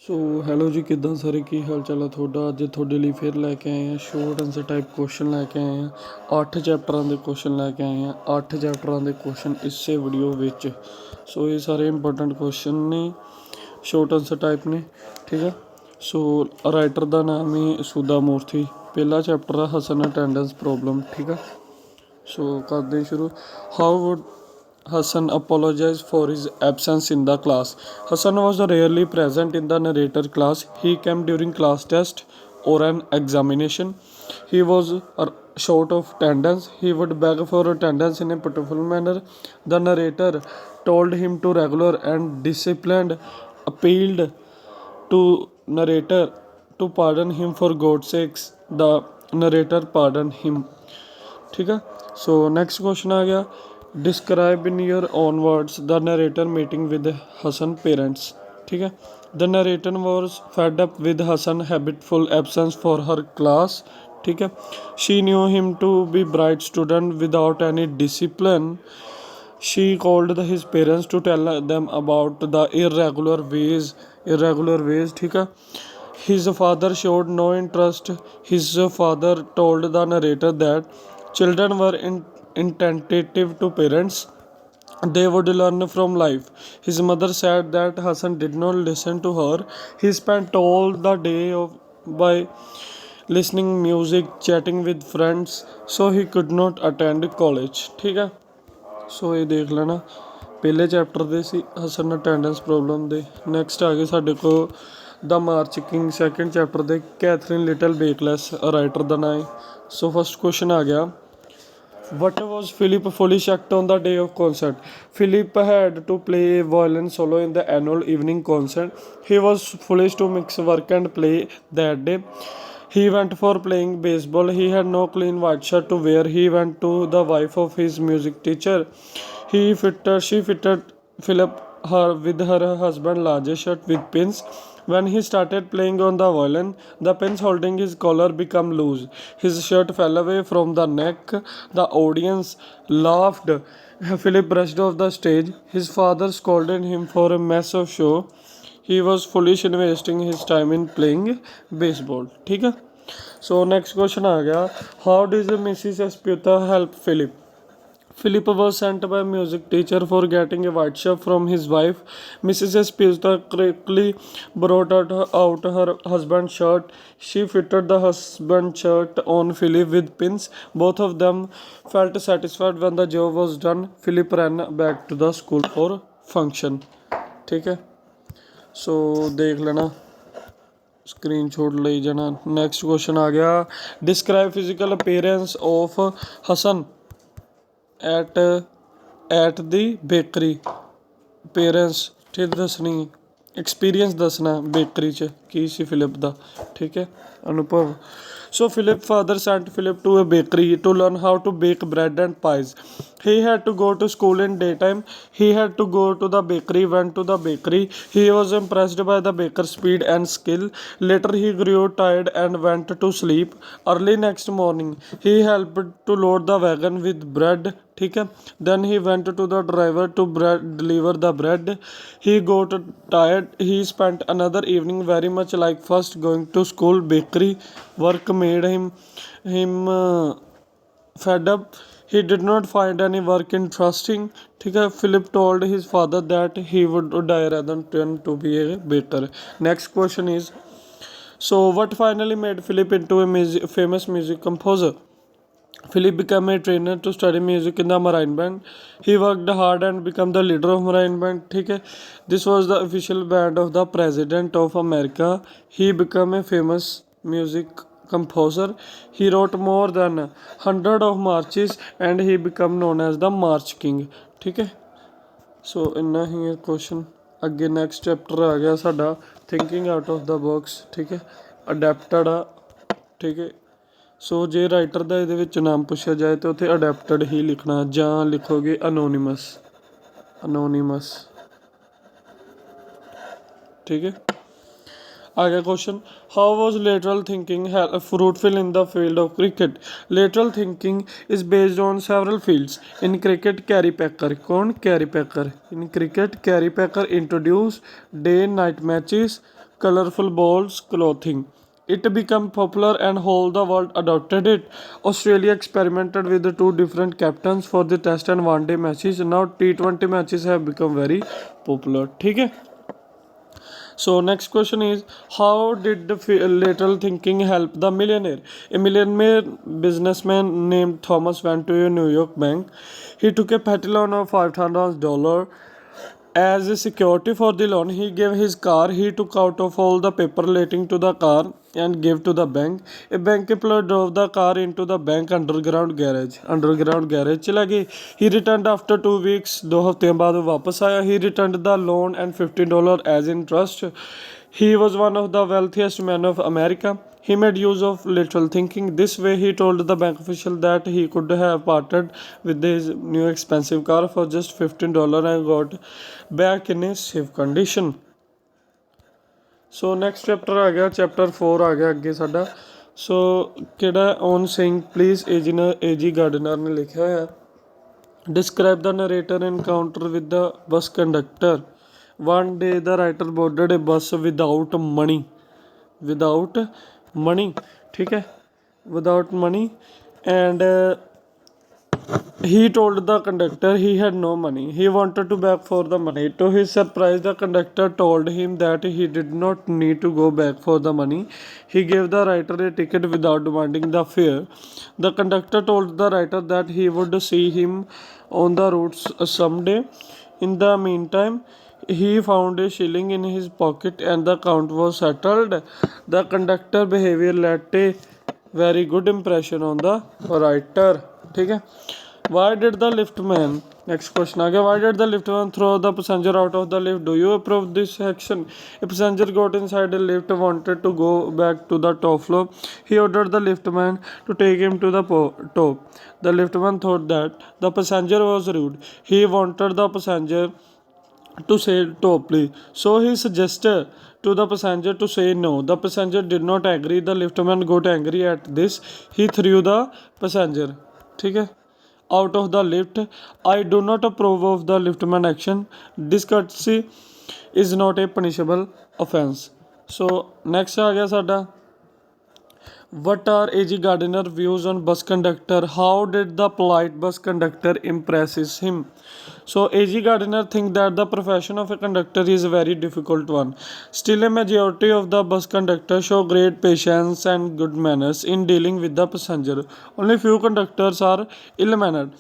So hello ਜੀ, ਕਿੱਦਾਂ ਸਾਰੇ, ਕੀ ਹਾਲ ਚਾਲ ਆ ਤੁਹਾਡਾ। ਅੱਜ ਤੁਹਾਡੇ ਲਈ ਫਿਰ ਲੈ ਕੇ ਆਏ ਹਾਂ ਸ਼ੋਰਟ ਆਨਸਰ ਟਾਈਪ ਕੁਐਸਚਨ ਲੈ ਕੇ ਆਏ ਹਾਂ। 8 ਚੈਪਟਰਾਂ ਦੇ ਕੁਐਸਚਨ ਲੈ ਕੇ ਆਏ ਹਾਂ। 8 ਚੈਪਟਰਾਂ ਦੇ ਕੁਐਸਚਨ ਇਸੇ ਵੀਡੀਓ ਵਿੱਚ। ਸੋ ਇਹ ਸਾਰੇ ਇੰਪੋਰਟੈਂਟ ਕੁਐਸਚਨ ਨੇ, ਸ਼ੋਰਟ ਆਨਸਰ ਟਾਈਪ ਨੇ, ਠੀਕ ਹੈ। ਸੋ ਰਾਈਟਰ ਦਾ ਨਾਮ ਹੀ ਸੁਦਾ ਮੂਰਤੀ। ਪਹਿਲਾ ਚੈਪਟਰ ਆ ਹਸਨ ਅਟੈਂਡੈਂਸ ਪ੍ਰੋਬਲਮ, ਠੀਕ ਆ। ਸੋ ਕਰਦੇ ਸ਼ੁਰੂ। How would Hassan apologized for his absence in the class. Hassan was rarely present in the narrator class. He came during class test or an examination. He was short of attendance. He would beg for attendance in a pitiful manner. The narrator told him to regular and disciplined, appealed to narrator to pardon him for God's sakes. The narrator pardoned him. ठीक है। So next question आ गया, describe in your own words the narrator meeting with Hasan parents. ठीक है। The narrator was fed up with Hasan habitful absence for her class. ठीक है। She knew him to be bright student without any discipline. She called his parents to tell them about the irregular ways, ठीक है। His father showed no interest. His father told the narrator that children were inattentive to parents. They would learn from life. His mother said that Hassan did not listen to her. He spent all the day by listening music, chatting with friends, so he could not attend college. ठीक है। ਸੋ ਇਹ ਦੇਖ ਲੈਣਾ, ਪਹਿਲੇ chapter ਦੇ ਸੀ Hasan attendance problem ਦੇ। Next ਆ ਗਏ ਸਾਡੇ ਕੋਲ ਦਾ ਮਾਰਚ ਕਿੰਗ, ਸੈਕਿੰਡ ਚੈਪਟਰ ਦੇ ਕੈਥਰੀਨ ਲਿਟਲ ਬੇਕਲੈਸ ਰਾਈਟਰ ਦਾ ਨਾਂ ਹੈ। ਸੋ ਫਸਟ ਕੁਐਸਚਨ ਆ ਗਿਆ, what was Philip foolish act on the day of concert? Philip had to play a violin solo in the annual evening concert. He was foolish to mix work and play that day. He went for playing baseball. He had no clean white shirt to wear. He went to the wife of his music teacher. She fitted Philip her with her husband's largest shirt with pins. When he started playing on the violin, the pins holding his collar became loose. His shirt fell away from the neck. The audience laughed. Philip rushed off the stage. His father scolded him for a mess of show. He was foolish in wasting his time in playing baseball. ठीक है। So next question आ गया, how did Mrs. Esputa help Philip? Philip was sent by a music teacher for getting a white shirt from his wife. Mrs. Esputa quickly brought out her husband's shirt. She fitted the husband's shirt on Philip with pins. Both of them felt satisfied when the job was done. Philip ran back to the school for function. ठीक है। ਸੋ ਦੇਖ ਲੈਣਾ, screenshot ਲਈ ਜਾਣਾ। Next question ਆ ਗਿਆ, describe physical appearance of Hasan at the bakery. Appearance ਠੀਕ ਦੱਸਣੀ, ਐਕਸਪੀਰੀਅੰਸ ਦੱਸਣਾ ਬੇਕਰੀ 'ਚ ਕੀ ਸੀ ਫਿਲਿਪ ਦਾ। ਠੀਕ ਹੈ, ਅਨੁਭਵ। So Philip's father sent Philip to a bakery to learn how to bake bread and pies. He had to go to school in daytime. He had to go to the bakery, went to the bakery. He was impressed by the baker's speed and skill. Later he grew tired and went to sleep. Early next morning, he helped to load the wagon with bread. ठीक है। Then he went to the driver to deliver the bread. He got tired. He spent another evening very much like first, going to school. Bakery work made him fed up. He did not find any work interesting. ठीक है। Philip told his father that he would die rather than turn to be a baker. Next question is, so what finally made Philip into a famous music composer? Philip became a trainer to study music in the Marine Band. He worked hard and became the leader of Marine Band. ठीक है। This was the official band of the President of America. He became a famous music composer. He wrote more than 100 of marches and he became known as the March King. ठीक है। ਸੋ ਇੰਨਾ ਹੀ ਹੈ question. ਅੱਗੇ next chapter ਆ ਗਿਆ ਸਾਡਾ thinking out of the box. ਠੀਕ ਹੈ, ਅਡੈਪਟਡ ਆ। ਠੀਕ ਹੈ। ਸੋ ਜੇ ਰਾਈਟਰ ਦਾ ਇਹਦੇ ਵਿੱਚ ਨਾਮ ਪੁੱਛਿਆ ਜਾਏ ਤਾਂ ਉੱਥੇ ਅਡੈਪਟਡ ਹੀ ਲਿਖਣਾ, ਜਾਂ ਲਿਖੋਗੇ ਅਨੋਨੀਮਸ। ਠੀਕ ਹੈ। ਆ ਗਿਆ question, how was lateral thinking fruitful in the field of cricket? Lateral thinking is based on several fields. In cricket Kerry Packer, ਕੌਣ? Kerry Packer. In cricket Kerry Packer introduce day night matches, colorful balls clothing. It became popular and whole the world adopted it. Australia experimented with the two different captains for the test and one day matches. Now T20 matches have become very popular. ठीक है. So next question is, how did the lateral thinking help the millionaire? A millionaire businessman named Thomas went to a New York bank. He took a petty loan of $500 as a security for the loan. He gave his car. He took out of all the paper relating to the car and gave to the bank. A bank employee drove the car into the bank underground garage. चला गए. He returned after 2 weeks. 2 हफ्ते बाद वो वापस आया. He returned the loan and $15 as interest. He was one of the wealthiest men of America. He made use of lateral thinking. This way, he told the bank official that he could have parted with his new expensive car for just $15 and got back in a safe condition. So next chapter आ गया, chapter 4 आ गया अगे साडा. So किहड़ा on saying please A.G. Gardner ने लिखा है. Describe the narrator encounter with the bus conductor. One day the writer boarded a bus without money. ठीक है, without money, and he told the conductor he had no money. He wanted to beg for the money. To his surprise, the conductor told him that he did not need to go back for the money. He gave the writer a ticket without demanding the fare. The conductor told the writer that he would see him on the route someday. In the meantime, he found a shilling in his pocket and the account was settled. The conductor behavior left a very good impression on the writer. ठीक है. Why did the liftman, next question आ गया, why did the liftman throw the passenger out of the lift? Do you approve this action? A passenger got inside a lift, wanted to go back to the top floor. He ordered the liftman to take him to the top. The liftman thought that the passenger was rude. He wanted the passenger to say top please. So he suggested to the passenger to say no. The passenger did not agree. The liftman got angry at this. He threw the passenger, ठीक है, out of the lift. I do not approve of the liftman action. Discourtesy is not a punishable offense. So next आ गया साडा, what are A.G. Gardner's views on bus conductor? How did the polite bus conductor impresses him? So A.G. Gardner thinks that the profession of a conductor is a very difficult one. Still, a majority of the bus conductors show great patience and good manners in dealing with the passenger. Only few conductors are ill-mannered.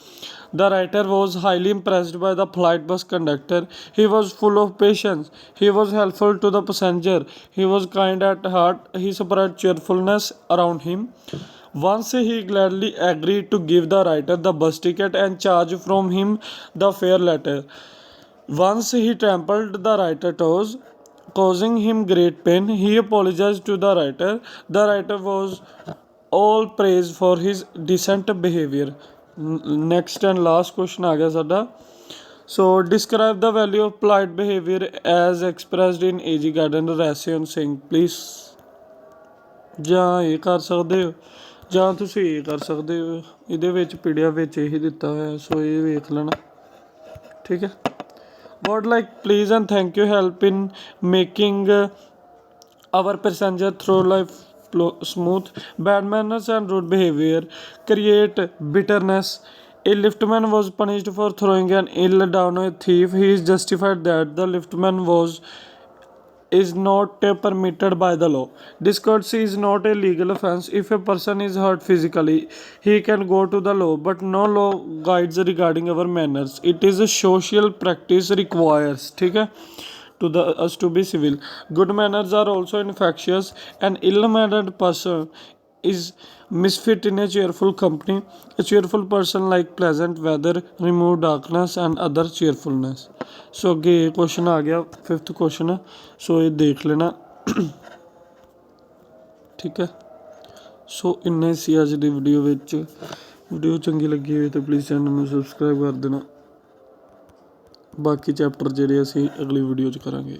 The writer was highly impressed by the polite bus conductor. He was full of patience. He was helpful to the passenger. He was kind at heart. He spread cheerfulness around him. Once he gladly agreed to give the writer the bus ticket and charge from him the fare later. Once he trampled the writer's toes, causing him great pain. He apologized to the writer. The writer was all praise for his decent behavior. Next and last question आ गया साडा. So describe the value of polite behavior as expressed in A.G. Gardner essay on saying please. ਜਾਂ ਇਹ ਕਰ ਸਕਦੇ ਹੋ ਜਾਂ ਤੁਸੀਂ ਇਹ ਕਰ ਸਕਦੇ ਹੋ. ਇਹਦੇ ਵਿੱਚ ਪੀਡੀਐਫ ਵਿੱਚ ਇਹੀ ਦਿੱਤਾ ਹੋਇਆ, ਸੋ ਇਹ ਵੇਖ ਲੈਣਾ, ਠੀਕ ਹੈ. Word like please and thank you help in making our passenger through life smooth. Bad manners and rude behavior create bitterness. A liftman was punished for throwing an ill down a thief. He is justified that the liftman is not permitted by the law. Discourtesy is not a legal offense. If a person is hurt physically, he can go to the law, but no law guides regarding our manners. It is a social practice requires, ठीक है, to us to be civil. Good manners are also infectious. An ill-mannered person is misfit in a cheerful company. A cheerful person like pleasant weather, remove darkness and other cheerfulness. So अगे question आ गया, 5th question है, सो ये देख लेना, ठीक है. सो इन्ने सी अज दी वीडियो विच. वीडियो चंगी लगी हुई तो प्लीज़ चैनल में सबसक्राइब कर देना. बाकी चैप्टर ਜਿਹੜੇ ਅਸੀਂ ਅਗਲੀ ਵੀਡੀਓ 'ਚ ਕਰਾਂਗੇ.